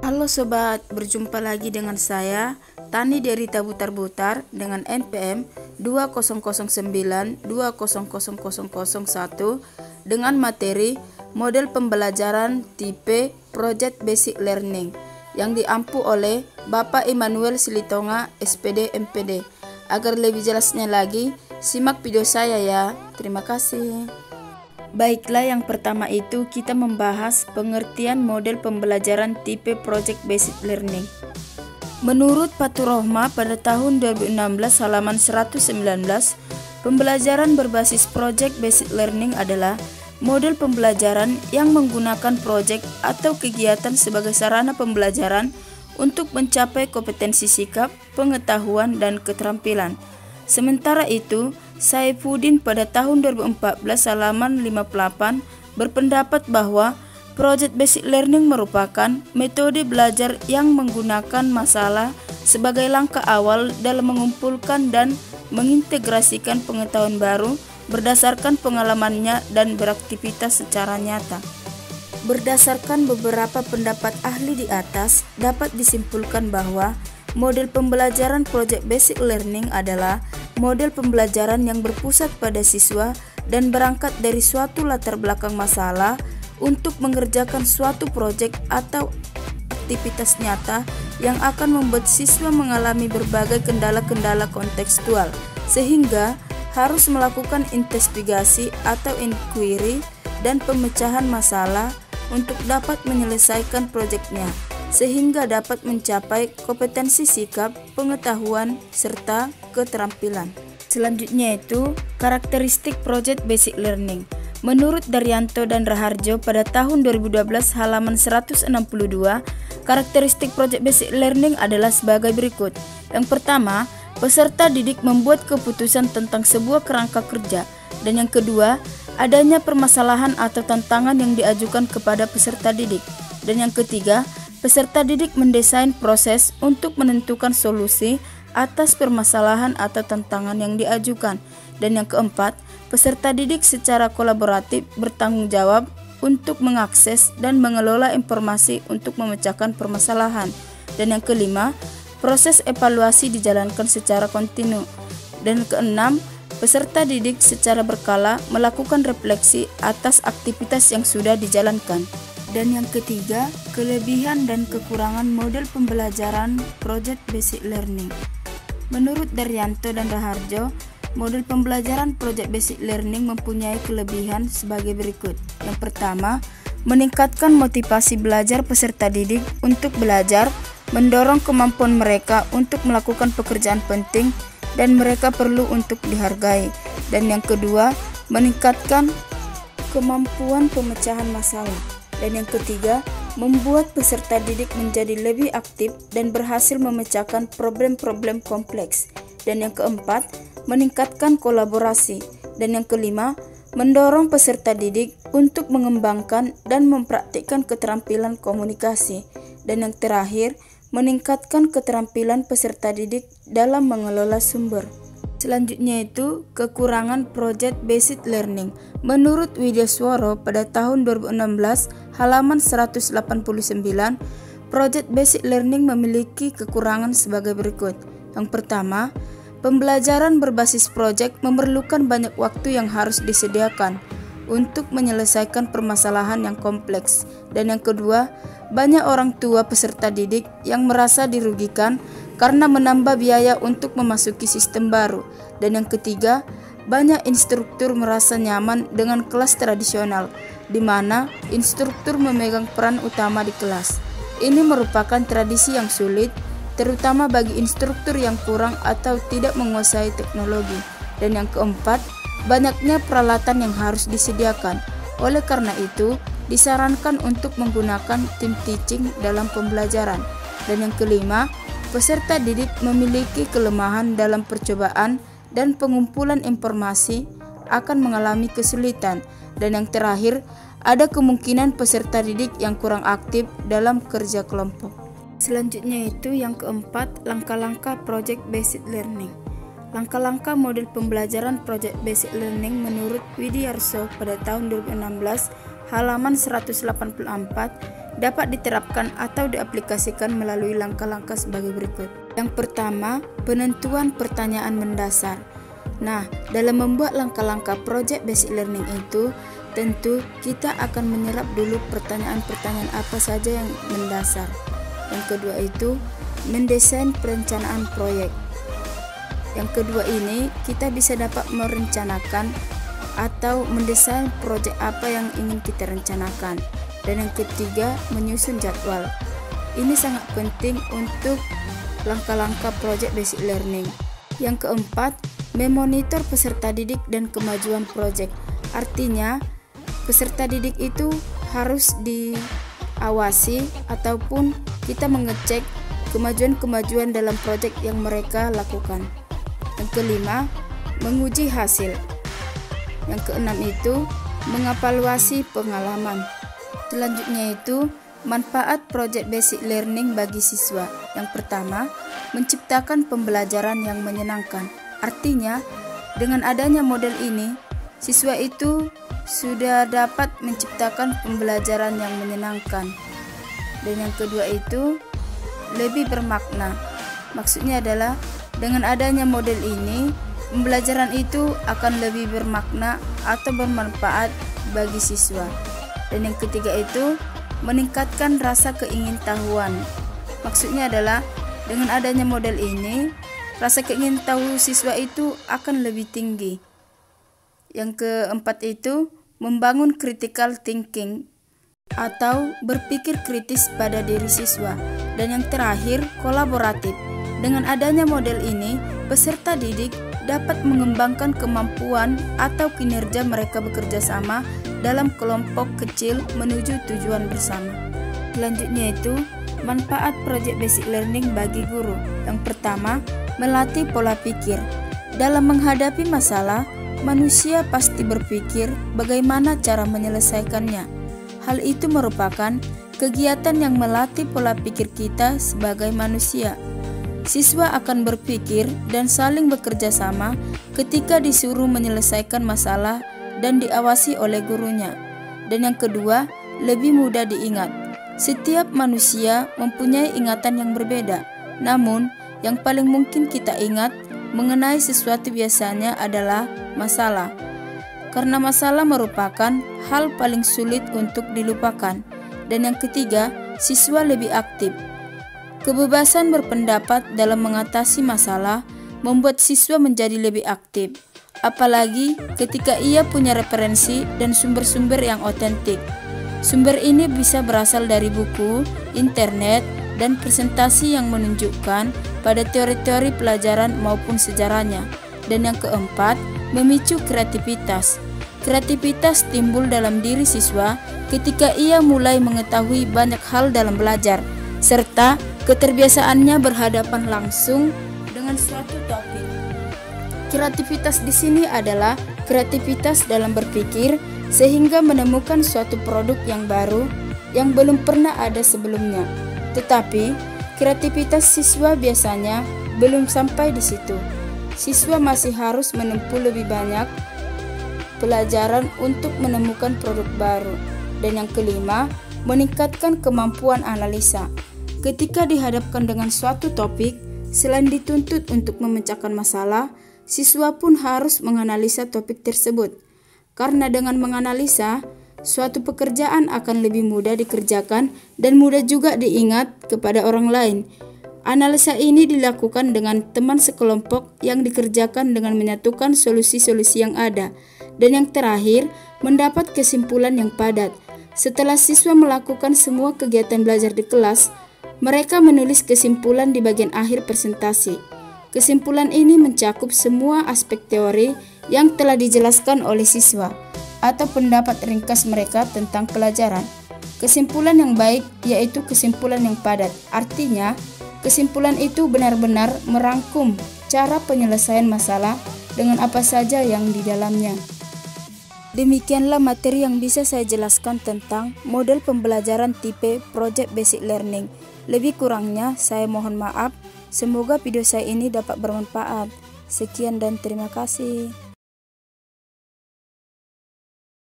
Halo sobat, berjumpa lagi dengan saya Tani dari Tabutar-Butar dengan NPM 2009200001 dengan materi model pembelajaran tipe Project Basic Learning yang diampu oleh Bapak Immanuel Silitonga SPD MPD. Agar lebih jelasnya lagi, simak video saya ya. Terima kasih. Baiklah, yang pertama itu kita membahas pengertian model pembelajaran tipe Project Basic Learning. Menurut Paturohma pada tahun 2016 halaman 119, pembelajaran berbasis Project Basic Learning adalah model pembelajaran yang menggunakan proyek atau kegiatan sebagai sarana pembelajaran untuk mencapai kompetensi sikap, pengetahuan, dan keterampilan. Sementara itu, Saifuddin pada tahun 2014 halaman 58 berpendapat bahwa Project Basic Learning merupakan metode belajar yang menggunakan masalah sebagai langkah awal dalam mengumpulkan dan mengintegrasikan pengetahuan baru berdasarkan pengalamannya dan beraktivitas secara nyata. Berdasarkan beberapa pendapat ahli di atas, dapat disimpulkan bahwa model pembelajaran Project Basic Learning adalah model pembelajaran yang berpusat pada siswa dan berangkat dari suatu latar belakang masalah untuk mengerjakan suatu proyek atau aktivitas nyata yang akan membuat siswa mengalami berbagai kendala-kendala kontekstual, sehingga harus melakukan investigasi atau inquiry dan pemecahan masalah untuk dapat menyelesaikan proyeknya, sehingga dapat mencapai kompetensi sikap, pengetahuan, serta keterampilan. Selanjutnya itu karakteristik Project Basic Learning. Menurut Daryanto dan Raharjo pada tahun 2012 halaman 162, karakteristik Project Basic Learning adalah sebagai berikut. Yang pertama, peserta didik membuat keputusan tentang sebuah kerangka kerja. Dan yang kedua, adanya permasalahan atau tantangan yang diajukan kepada peserta didik. Dan yang ketiga, peserta didik mendesain proses untuk menentukan solusi atas permasalahan atau tantangan yang diajukan. Dan yang keempat, peserta didik secara kolaboratif bertanggung jawab untuk mengakses dan mengelola informasi untuk memecahkan permasalahan. Dan yang kelima, proses evaluasi dijalankan secara kontinu. Dan yang keenam, peserta didik secara berkala melakukan refleksi atas aktivitas yang sudah dijalankan. Dan yang ketiga, kelebihan dan kekurangan model pembelajaran Project Basic Learning. Menurut Daryanto dan Raharjo, model pembelajaran Project Basic Learning mempunyai kelebihan sebagai berikut. Yang pertama, meningkatkan motivasi belajar peserta didik untuk belajar, mendorong kemampuan mereka untuk melakukan pekerjaan penting dan mereka perlu untuk dihargai. Dan yang kedua, meningkatkan kemampuan pemecahan masalah. Dan yang ketiga, membuat peserta didik menjadi lebih aktif dan berhasil memecahkan problem-problem kompleks. Dan yang keempat, meningkatkan kolaborasi. Dan yang kelima, mendorong peserta didik untuk mengembangkan dan mempraktikkan keterampilan komunikasi. Dan yang terakhir, meningkatkan keterampilan peserta didik dalam mengelola sumber. Selanjutnya itu kekurangan Project Basic Learning. Menurut Widyaswara pada tahun 2016 halaman 189, Project Basic Learning memiliki kekurangan sebagai berikut. Yang pertama, pembelajaran berbasis proyek memerlukan banyak waktu yang harus disediakan untuk menyelesaikan permasalahan yang kompleks. Dan yang kedua, banyak orang tua peserta didik yang merasa dirugikan karena menambah biaya untuk memasuki sistem baru. Dan yang ketiga, banyak instruktur merasa nyaman dengan kelas tradisional, di mana instruktur memegang peran utama di kelas. Ini merupakan tradisi yang sulit, terutama bagi instruktur yang kurang atau tidak menguasai teknologi. Dan yang keempat, banyaknya peralatan yang harus disediakan. Oleh karena itu, disarankan untuk menggunakan tim teaching dalam pembelajaran. Dan yang kelima, peserta didik memiliki kelemahan dalam percobaan dan pengumpulan informasi akan mengalami kesulitan. Dan yang terakhir, ada kemungkinan peserta didik yang kurang aktif dalam kerja kelompok. Selanjutnya itu yang keempat, langkah-langkah Project Basic Learning. Langkah-langkah model pembelajaran Project Basic Learning menurut Widyarso pada tahun 2016 halaman 184 dapat diterapkan atau diaplikasikan melalui langkah-langkah sebagai berikut. Yang pertama, penentuan pertanyaan mendasar. Nah, dalam membuat langkah-langkah project basic learning itu, tentu kita akan menyerap dulu pertanyaan-pertanyaan apa saja yang mendasar. Yang kedua itu, mendesain perencanaan proyek. Yang kedua ini, kita bisa dapat merencanakan atau mendesain proyek apa yang ingin kita rencanakan. Dan yang ketiga, menyusun jadwal. Ini sangat penting untuk langkah-langkah project basic learning. Yang keempat, memonitor peserta didik dan kemajuan proyek. Artinya, peserta didik itu harus diawasi ataupun kita mengecek kemajuan-kemajuan dalam proyek yang mereka lakukan. Yang kelima, menguji hasil. Yang keenam itu, mengevaluasi pengalaman. Selanjutnya itu, manfaat project basic learning bagi siswa. Yang pertama, menciptakan pembelajaran yang menyenangkan. Artinya, dengan adanya model ini, siswa itu sudah dapat menciptakan pembelajaran yang menyenangkan. Dan yang kedua itu, lebih bermakna. Maksudnya adalah, dengan adanya model ini, pembelajaran itu akan lebih bermakna atau bermanfaat bagi siswa. Dan yang ketiga itu, meningkatkan rasa keingintahuan. Maksudnya adalah, dengan adanya model ini, rasa keingintahuan siswa itu akan lebih tinggi. Yang keempat itu, membangun critical thinking atau berpikir kritis pada diri siswa. Dan yang terakhir, kolaboratif. Dengan adanya model ini, peserta didik dapat mengembangkan kemampuan atau kinerja mereka bekerja sama dalam kelompok kecil menuju tujuan bersama. Selanjutnya itu, manfaat project basic learning bagi guru. Yang pertama, melatih pola pikir. Dalam menghadapi masalah, manusia pasti berpikir bagaimana cara menyelesaikannya. Hal itu merupakan kegiatan yang melatih pola pikir kita sebagai manusia. Siswa akan berpikir dan saling bekerja sama ketika disuruh menyelesaikan masalah dan diawasi oleh gurunya. Dan yang kedua, lebih mudah diingat. Setiap manusia mempunyai ingatan yang berbeda. Namun, yang paling mungkin kita ingat mengenai sesuatu biasanya adalah masalah. Karena masalah merupakan hal paling sulit untuk dilupakan. Dan yang ketiga, siswa lebih aktif. Kebebasan berpendapat dalam mengatasi masalah membuat siswa menjadi lebih aktif, apalagi ketika ia punya referensi dan sumber-sumber yang otentik. Sumber ini bisa berasal dari buku, internet, dan presentasi yang menunjukkan pada teori-teori pelajaran maupun sejarahnya. Dan yang keempat, memicu kreativitas. Kreativitas timbul dalam diri siswa ketika ia mulai mengetahui banyak hal dalam belajar, serta keterbiasaannya berhadapan langsung dengan suatu topik. Kreativitas di sini adalah kreativitas dalam berpikir sehingga menemukan suatu produk yang baru yang belum pernah ada sebelumnya. Tetapi, kreativitas siswa biasanya belum sampai di situ. Siswa masih harus menempuh lebih banyak pelajaran untuk menemukan produk baru. Dan yang kelima, meningkatkan kemampuan analisa. Ketika dihadapkan dengan suatu topik, selain dituntut untuk memecahkan masalah, siswa pun harus menganalisa topik tersebut. Karena dengan menganalisa, suatu pekerjaan akan lebih mudah dikerjakan dan mudah juga diingat kepada orang lain. Analisa ini dilakukan dengan teman sekelompok yang dikerjakan dengan menyatukan solusi-solusi yang ada. Dan yang terakhir, mendapat kesimpulan yang padat. Setelah siswa melakukan semua kegiatan belajar di kelas, mereka menulis kesimpulan di bagian akhir presentasi. Kesimpulan ini mencakup semua aspek teori yang telah dijelaskan oleh siswa atau pendapat ringkas mereka tentang pelajaran. Kesimpulan yang baik yaitu kesimpulan yang padat. Artinya, kesimpulan itu benar-benar merangkum cara penyelesaian masalah dengan apa saja yang di dalamnya. Demikianlah materi yang bisa saya jelaskan tentang model pembelajaran tipe Project Basic Learning. Lebih kurangnya saya mohon maaf. Semoga video saya ini dapat bermanfaat. Sekian dan terima kasih.